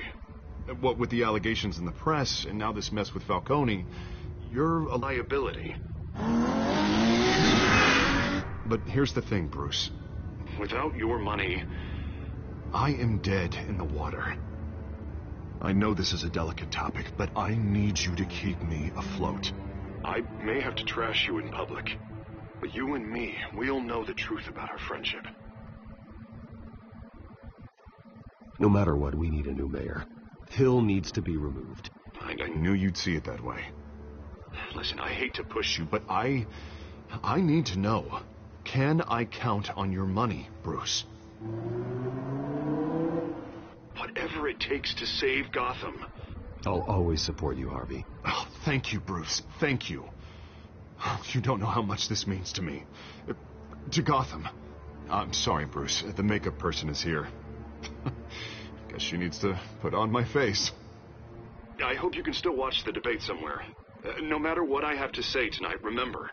What with the allegations in the press, and now this mess with Falcone, you're a liability. But here's the thing, Bruce. Without your money, I am dead in the water. I know this is a delicate topic, but I need you to keep me afloat. I may have to trash you in public, but you and me, we'll know the truth about our friendship. No matter what, we need a new mayor. Hill needs to be removed. I knew you'd see it that way. Listen, I hate to push you, but I need to know. Can I count on your money, Bruce? Whatever it takes to save Gotham. I'll always support you, Harvey. Oh, thank you, Bruce. Thank you. You don't know how much this means to me. To Gotham. I'm sorry, Bruce. The makeup person is here. Guess she needs to put on my face. I hope you can still watch the debate somewhere. No matter what I have to say tonight, remember,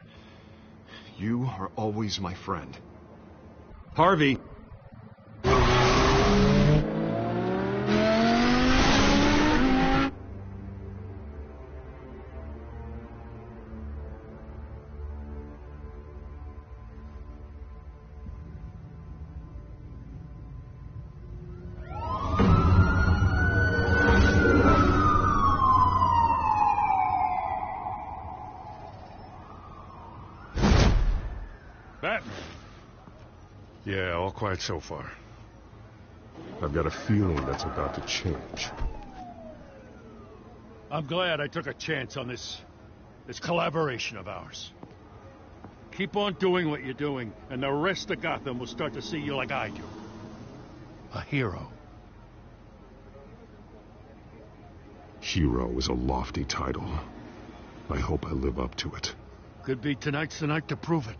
you are always my friend. Harvey! Batman. Yeah, all quiet so far. I've got a feeling that's about to change. I'm glad I took a chance on this collaboration of ours. Keep on doing what you're doing, and the rest of Gotham will start to see you like I do. A hero. Hero is a lofty title. I hope I live up to it. Could be tonight's the night to prove it.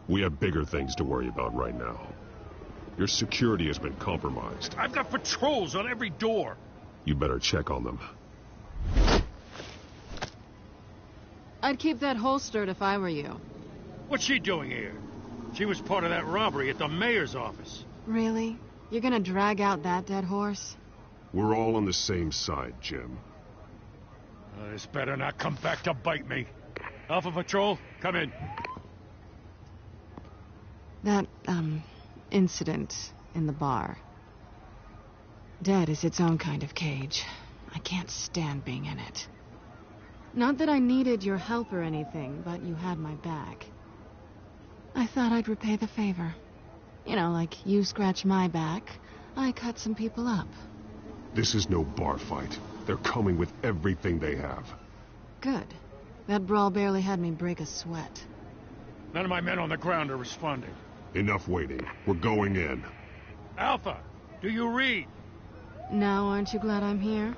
We have bigger things to worry about right now. Your security has been compromised. I've got patrols on every door. You better check on them. I'd keep that holstered if I were you. What's she doing here? She was part of that robbery at the mayor's office. Really? You're gonna drag out that dead horse? We're all on the same side, Jim. This better not come back to bite me. Alpha Patrol, come in. That, incident in the bar. Dead is its own kind of cage. I can't stand being in it. Not that I needed your help or anything, but you had my back. I thought I'd repay the favor. You know, like you scratch my back, I cut some people up. This is no bar fight. They're coming with everything they have. Good. That brawl barely had me break a sweat. None of my men on the ground are responding. Enough waiting. We're going in. Alpha, do you read? Now, aren't you glad I'm here?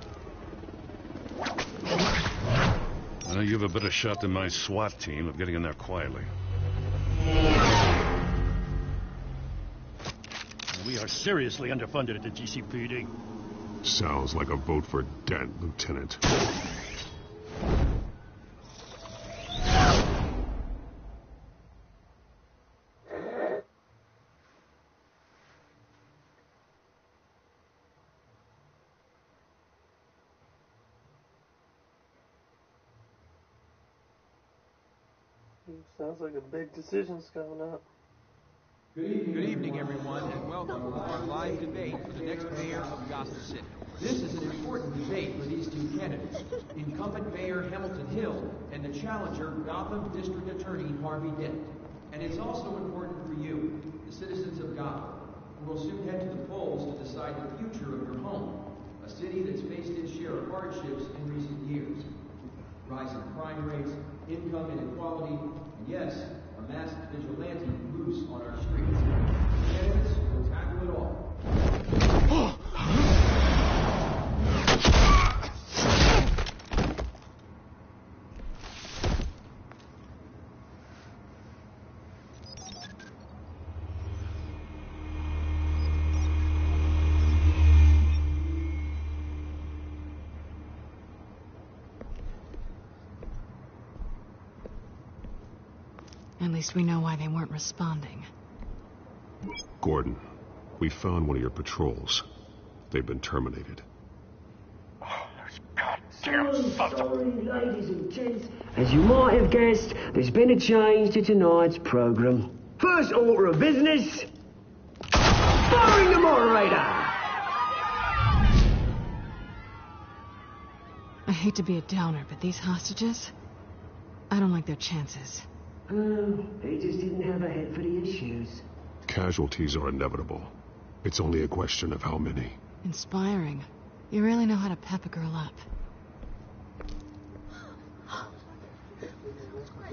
You have a better shot than my SWAT team of getting in there quietly. We are seriously underfunded at the GCPD. Sounds like a vote for Dent, Lieutenant. Sounds like a big decision's coming up. Good evening, everyone, and welcome to our live debate for the next mayor of Gotham City. This is an important debate for these two candidates, incumbent Mayor Hamilton Hill and the challenger Gotham District Attorney Harvey Dent. And it's also important for you, the citizens of Gotham, who will soon head to the polls to decide the future of your home, a city that's faced its share of hardships in recent years. Rising crime rates, income inequality, and yes, a masked vigilante loose on our streets. Candidates will tackle it all. At least we know why they weren't responding. Gordon, we found one of your patrols. They've been terminated. Sorry, ladies and gents. As you might have guessed, there's been a change to tonight's program. First order of business, firing the moderator! I hate to be a downer, but these hostages, I don't like their chances. He just didn't have a head for the issues. Casualties are inevitable. It's only a question of how many. Inspiring. You really know how to pep a girl up.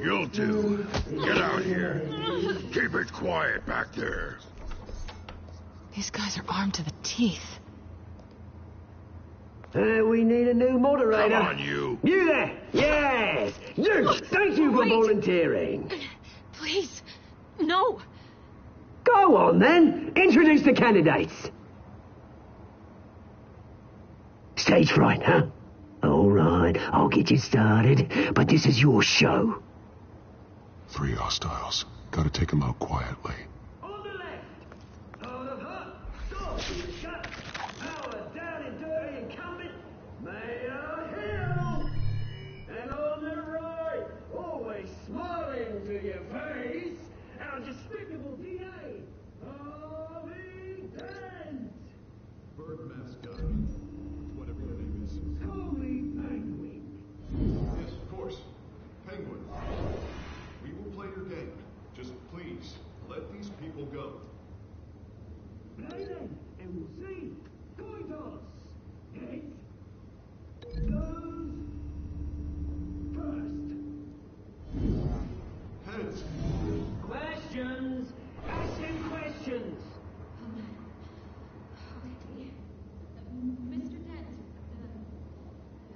You'll do. Get out here. Keep it quiet back there. These guys are armed to the teeth. We need a new moderator. Come on, you. You there! Yes! You! Thank you for volunteering. Please, no. Go on, then. Introduce the candidates. Stage fright, huh? All right, I'll get you started, but this is your show. 3 hostiles. Gotta take them out quietly. On the left, out of her, stop in the shut, power down and dirty incumbent, Mayor Hill. And on the right, always smiling to your face, our despicable DA, Harvey Dent. Bird mascot. Whatever your name is. Call me Penguin. Yes, of course. Penguin. We will play your game. Just please, let these people go. Play then, and we'll see. Coin toss. Heads. Goes first. Heads. Questions. Asking questions. Mr. Dent,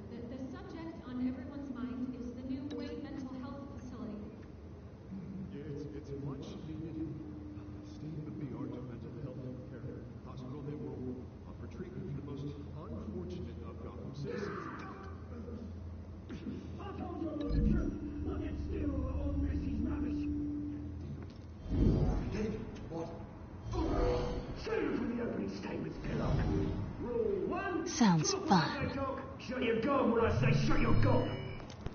the subject on everyone's mind is the new Wayne Mental Health Facility. It's a much needed state-of-the-art mental health care hospital that will offer treatment for the most unfortunate of Gotham citizens. I told you all the truth. Look at still all Messie's rubbish. David, what? Show you for the opening statements, Pillock. Rule 1. Sounds Talk fun. when I talk. Shut your gob when I say shut your gob.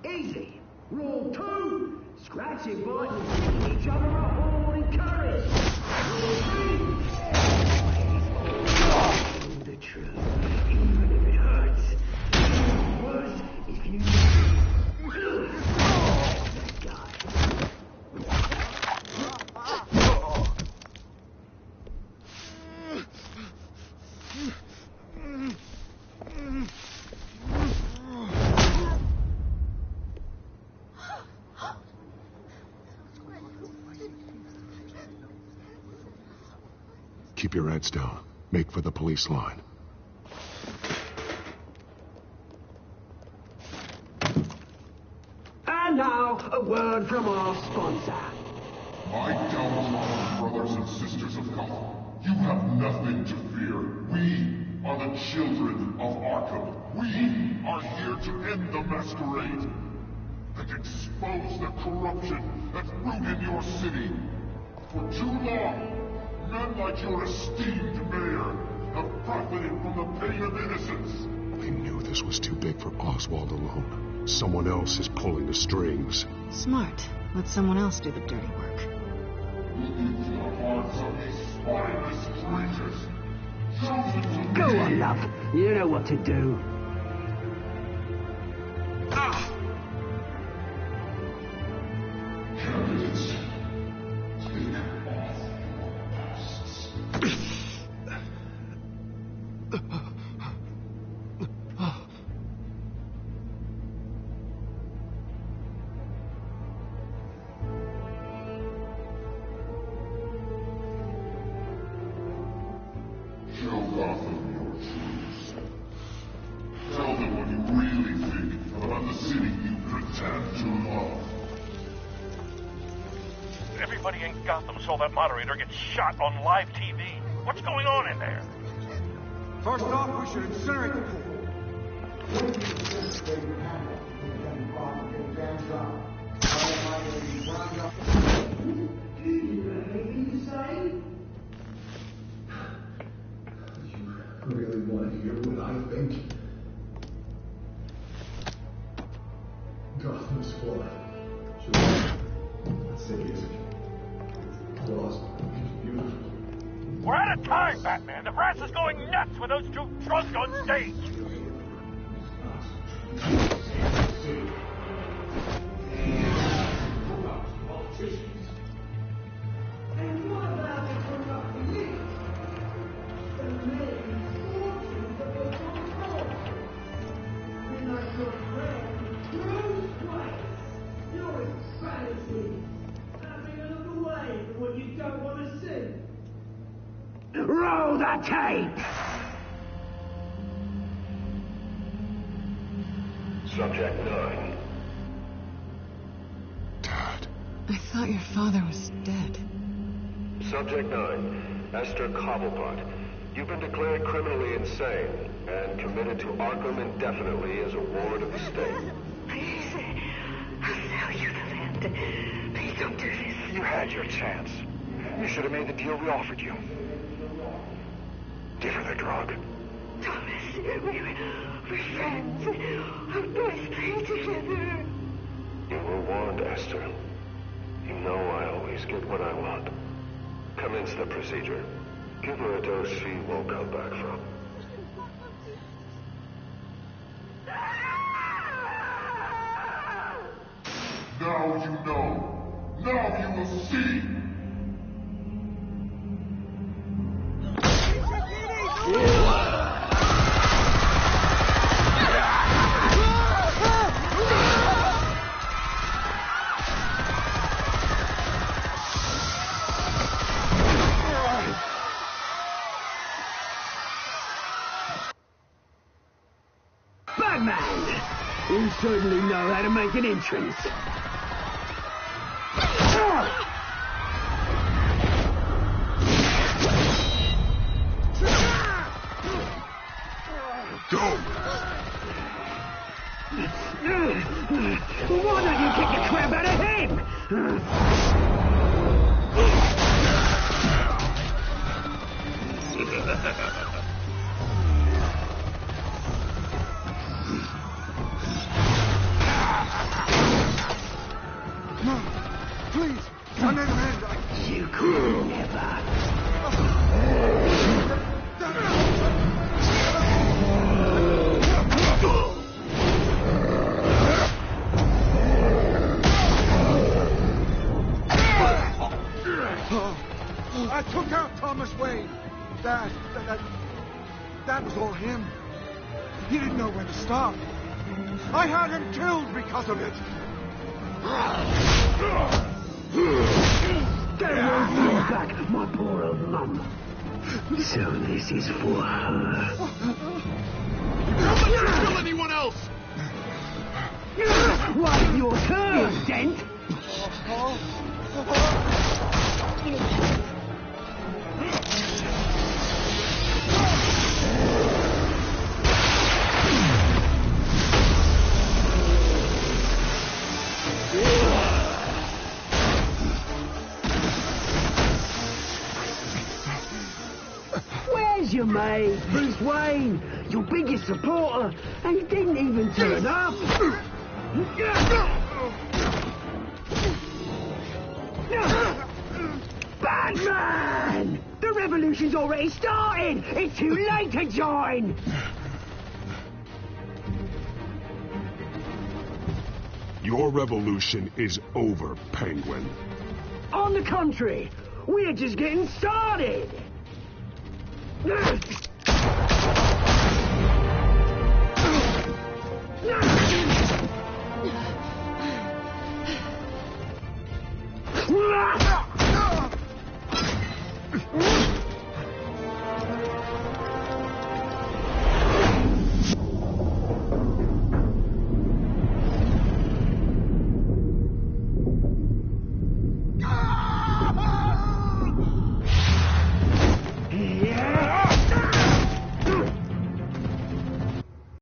Easy. Rule 2. Scratching, biting, and picking each other up all encouraged. Rule 3. Always the truth, even if it hurts. Worse, if you... That guy. Keep your heads down. Make for the police line. And now, a word from our sponsor. My downtrodden brothers and sisters of Gotham, you have nothing to fear. We are the children of Arkham. We are here to end the masquerade and expose the corruption that's rooted your city. For too long, men like your esteemed mayor have profited from the pain of innocence. They knew this was too big for Oswald alone. Someone else is pulling the strings. Smart. Let someone else do the dirty work. Look into the hearts of these spineless creatures. Chosen to Go lead. on, love. You know what to do. Candidates, take off your masks. Show Gotham your truths. Tell them what you really think about the city you pretend to love. Everybody in Gotham saw that moderator get shot on live TV. What's going on in there? First off, we should incinerate the pool. You really want to hear what I think? Gotham's flood. Sure. Let's say it's lost. It's beautiful. We're out of time, Batman. The brass is going nuts with those two drunks on stage. And what about the corrupt elite? The main fortunes of your control. You're not your friend. Bruce Wayne. You're his fantasy. Having a look away from what you don't want to see. Roll the tape! Subject 9. I thought your father was dead. Subject 9, Esther Cobblepot. You've been declared criminally insane and committed to Arkham indefinitely as a ward of the state. Please, I'll sell you the land. Please don't do this. You had your chance. You should have made the deal we offered you. Give her the drug. Thomas, we're friends. Our boys play together. You were warned, Esther. You know I always get what I want. Commence the procedure. Give her a dose she won't come back from. Now you know. Now you will see. Batman! You certainly know how to make an entrance. Go! Why don't you kick the crap out of him? No, please, I never end. You could never. I took out Thomas Wayne. That was all him. He didn't know when to stop. I had him killed because of it. Get away back, my poor old mum. So this is for her. Don't let you kill anyone else! Right, your turn, Dent. Where's your mate, Bruce Wayne? Your biggest supporter, and he didn't even turn up. Batman! The revolution's already started! It's too late to join! Your revolution is over, Penguin. On the contrary, we're just getting started!